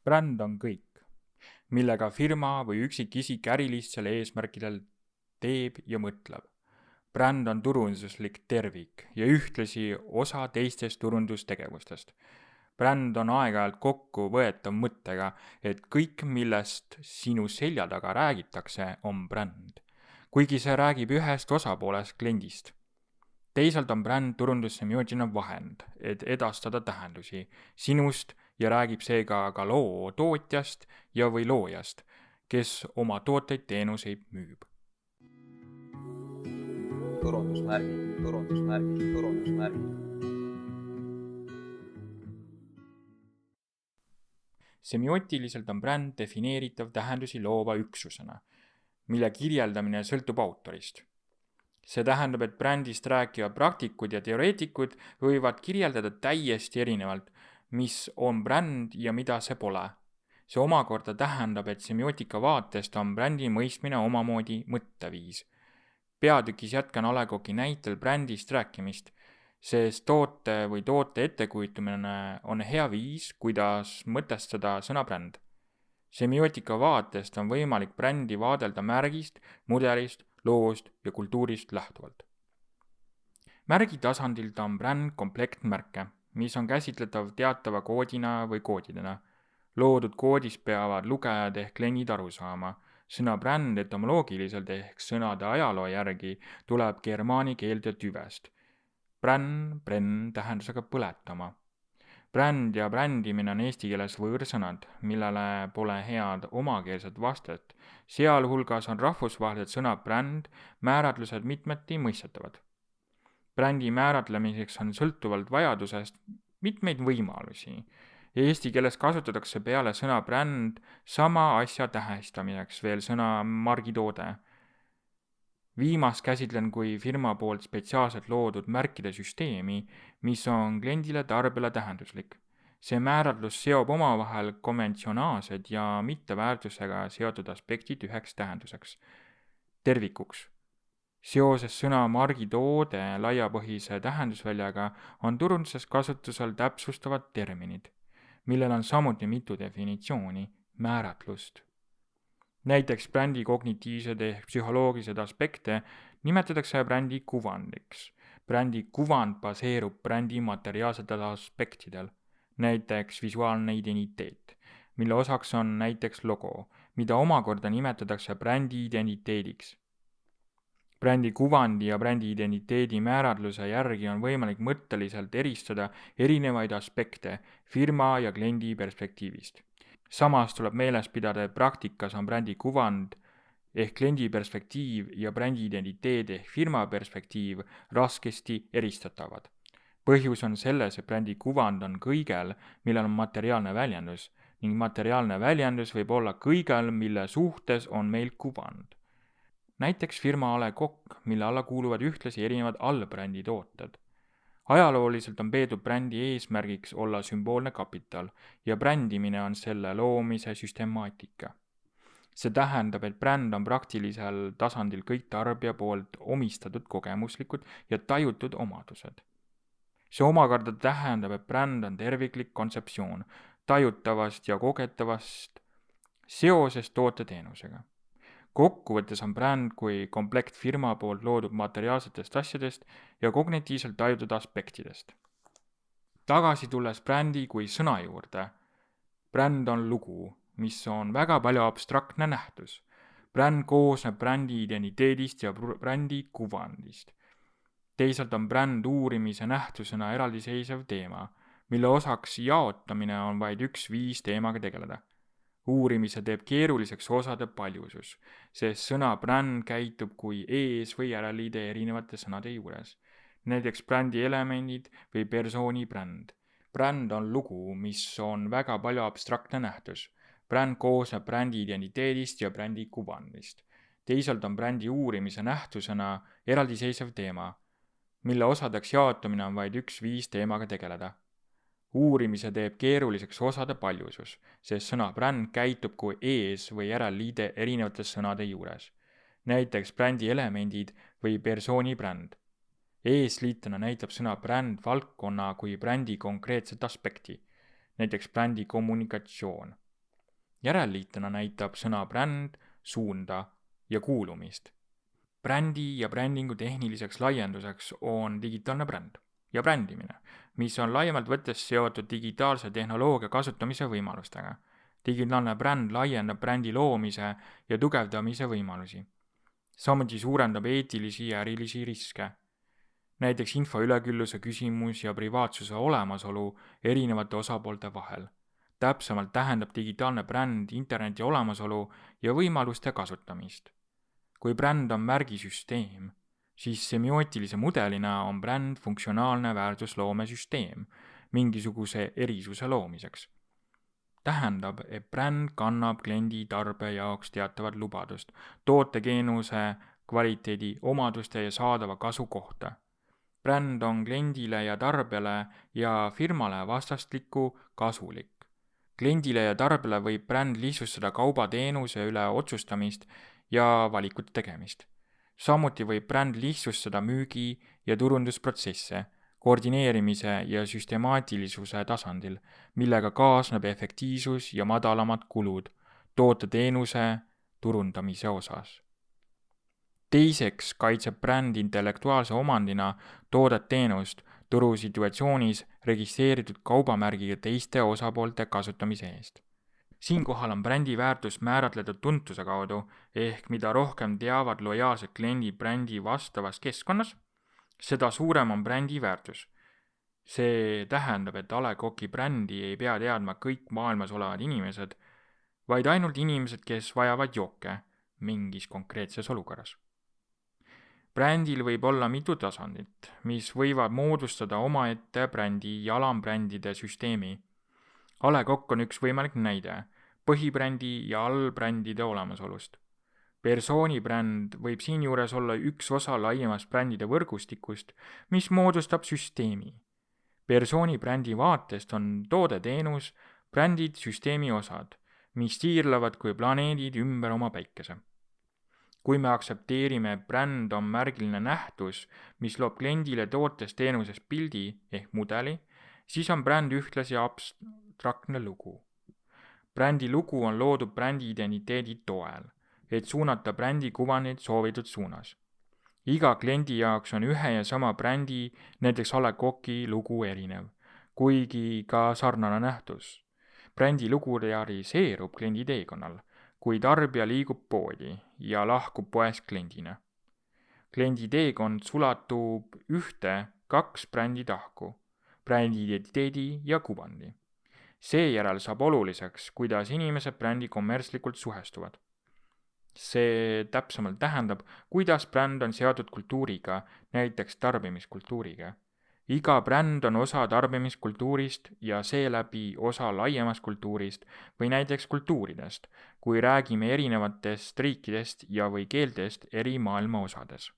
Bränd on kõik, millega firma või üksikisik ärilistel eesmärkidel teeb ja mõtleb. Bränd on turunduslik tervik ja ühtlasi osa teistest turundustegevustest. Bränd on aeg-ajalt kokku võetav mõttega, et kõik, millest sinu selja taga räägitakse, on bränd, kuigi see räägib ühest osapoolest kliendist. Teisalt on bränd turundussemiootiline vahend, et edastada tähendusi sinust ja räägib seega ka loo tootjast ja või loojast, kes oma tooteid teenuseid müüb. Turundusmärgid. Semiootiliselt on bränd defineeritav tähendusi loova üksusena, mille kirjeldamine sõltub autorist. See tähendab, et brändist rääkivad praktikud ja teoreetikud võivad kirjeldada täiesti erinevalt, mis on bränd ja mida see pole. See omakorda tähendab, et semiootika vaatest on brändi mõistmine omamoodi mõtteviis. Peatükis jätkan A. Le Coqi näitel brändist rääkimist, sest toote või toote ettekujutamine on hea viis, kuidas mõtestada sõna bränd. Semiootika vaatest on võimalik brändi vaadelda märgist, mudelist, loost ja kultuurist lähtuvalt. Märgi tasandilt on bränd komplekt märke, mis on käsitletav teatava koodina või koodidena. Loodud koodist peavad lugejad ehk kliendid aru saama. Sõna bränd etymoloogiliselt ehk sõnade ajaloo järgi tuleb germaani keelde tüvest. Brenn tähendusega põletama. Bränd ja brändimine on eesti keeles võõrsõnad, millele pole head omakeelset vastet. Sealhulgas on rahvusvahelised sõnad bränd, määratlused mitmeti mõistetavad. Brändi määratlemiseks on sõltuvalt vajadusest mitmeid võimalusi. Eesti keeles kasutatakse peale sõna bränd sama asja tähestamiseks veel sõna margitoode. Viimast käsitlen kui firma poolt spetsiaalselt loodud märkide süsteemi, mis on kliendile tarbijale tähenduslik. See määratlus seob omavahel konventsionaalsed ja mitteväärtusega seotud aspektid üheks tähenduseks. Tervikuks. Seoses sõna margitoode laiapõhise tähendusväljaga on turunduses kasutusel täpsustavad terminid, millel on samuti mitu definitsiooni, määratlust. Näiteks brändi kognitiivsed ehk psühholoogilised aspekte nimetatakse brändi kuvandiks. Brändi kuvand baseerub brändi materiaalsetel aspektidel, näiteks visuaalne identiteet, mille osaks on näiteks logo, mida omakorda nimetatakse brändi identiteediks. Brändi kuvandi ja brändi identiteedi määratluse järgi on võimalik mõtteliselt eristada erinevaid aspekte firma ja kliendi perspektiivist. Samas tuleb meeles pidada, et praktikas on brändi kuvand ehk kliendi perspektiiv ja brändi identiteet ehk firma perspektiiv raskesti eristatavad. Põhjus on selles, et brändi kuvand on kõigel, millel on materiaalne väljendus, ning materiaalne väljendus võib olla kõigel, mille suhtes on meil kuvand. Näiteks firma A. Le Coq, mille alla kuuluvad ühtlasi erinevad allbrändi tooted. Ajalooliselt on peetud brändi eesmärgiks olla sümboolne kapital ja brändimine on selle loomise süstemaatika. See tähendab, et bränd on praktilisel tasandil kõik tarbija poolt omistatud kogemuslikud ja tajutud omadused. See omakorda tähendab, et bränd on terviklik kontseptsioon tajutavast ja kogetavast seosest tooteteenusega. Kokkuvõttes on bränd kui komplekt firma poolt loodud materiaalsetest asjadest ja kognitiivselt tajutud aspektidest. Tagasi tulles brändi kui sõna juurde. Bränd on lugu, mis on väga palju abstraktne nähtus. Bränd koosneb brändi identiteedist ja brändi kuvandist. Teisalt on bränd uurimise nähtusena eraldiseisev teema, mille osaks jaotamine on vaid üks viis teemaga tegeleda. Uurimise teeb keeruliseks osade paljusus, sest sõna bränd käitub kui ees- või järelliide erinevate sõnade juures. Näiteks brändi elemendid või persooni bränd. Bränd on lugu, mis on väga palju abstraktne nähtus. Bränd koosneb brändi identiteedist ja brändi kuvandist. Teisalt on brändi uurimise nähtusena eraldiseisev teema, mille osadeks jaotamine on vaid üks viis teemaga tegeleda. Uurimise teeb keeruliseks osade paljusus, sest sõna bränd käitub kui ees- või järelliide erinevate sõnade juures. Näiteks brändi elemendid või persooni bränd. Eesliitena näitab sõna bränd valdkonna kui brändi konkreetset aspekti, näiteks brändi kommunikatsioon. Järelliitena näitab sõna bränd suunda ja kuulumist. Brändi ja brändingu tehniliseks laienduseks on digitaalne bränd ja brändimine, mis on laiemalt võttes seotud digitaalse tehnoloogia kasutamise võimalustega. Digitaalne bränd laiendab brändi loomise ja tugevdamise võimalusi. Samuti suurendab eetilisi ja ärilisi riske. Näiteks info ülekülluse küsimus ja privaatsuse olemasolu erinevate osapoolte vahel. Täpsemalt tähendab digitaalne bränd interneti olemasolu ja võimaluste kasutamist. Kui bränd on märgisüsteem, siis semiootilise mudelina on bränd funktsionaalne väärtusloomesüsteem mingisuguse erisuse loomiseks. Tähendab, et bränd kannab kliendi tarbe jaoks teatavat lubadust, tootekeenuse, kvaliteedi, omaduste ja saadava kasu kohta. Bränd on kliendile ja tarbijale ja firmale vastastikku kasulik. Kliendile ja tarbijale võib bränd lihtsustada kaubateenuse üle otsustamist ja valikute tegemist. Samuti võib bränd lihtsustada müügi- ja turundusprotsesse, koordineerimise ja süstemaatilisuse tasandil, millega kaasneb efektiivsus ja madalamad kulud toote-teenuse turundamise osas. Teiseks kaitseb bränd intellektuaalse omandina toodet-teenust turusituatsioonis registreeritud kaubamärgiga teiste osapoolte kasutamise eest. Siinkohal on brändi väärtus määratletud tuntuse kaudu, ehk mida rohkem teavad lojaalsed kliendi brändi vastavas keskkonnas, seda suurem on brändi väärtus. See tähendab, et A. Le Coq'i brändi ei pea teadma kõik maailmas olevad inimesed, vaid ainult inimesed, kes vajavad jooke mingis konkreetses olukorras. Brändil võib olla mitu tasandit, mis võivad moodustada omaette brändi ja alambrändide süsteemi. A. Le Coq on üks võimalik näide põhibrändi ja allbrändide olemasolust. Persoonibränd võib siinjuures olla üks osa laiemast brändide võrgustikust, mis moodustab süsteemi. Persoonibrändi vaatest on toode-teenus, brändid süsteemi osad, mis tiirlevad kui planeedid ümber oma päikese. Kui me aktsepteerime, et bränd on märgiline nähtus, mis loob kliendile tootes-teenuses pildi ehk mudeli, siis on bränd ühtlasi abstraktne lugu. Brändi lugu on loodud brändi identiteedi toel, et suunata brändi kuvandit soovitud suunas. Iga kliendi jaoks on ühe ja sama brändi, näiteks A. Le Coq'i lugu erinev, kuigi ka sarnane nähtus. Brändi lugu realiseerub kliendi teekonnal, kui tarbija liigub poodi ja lahkub poest kliendina. Kliendi teekond sulatub ühte 2 brändi tahku, brändi identiteedi ja kuvandi. Seejärel saab oluliseks, kuidas inimesed brändi kommertslikult suhestuvad. See täpsemalt tähendab, kuidas bränd on seotud kultuuriga, näiteks tarbimiskultuuriga. Iga bränd on osa tarbimiskultuurist ja seeläbi osa laiemast kultuurist või näiteks kultuuridest, kui räägime erinevatest riikidest ja või keeltest eri maailma osades.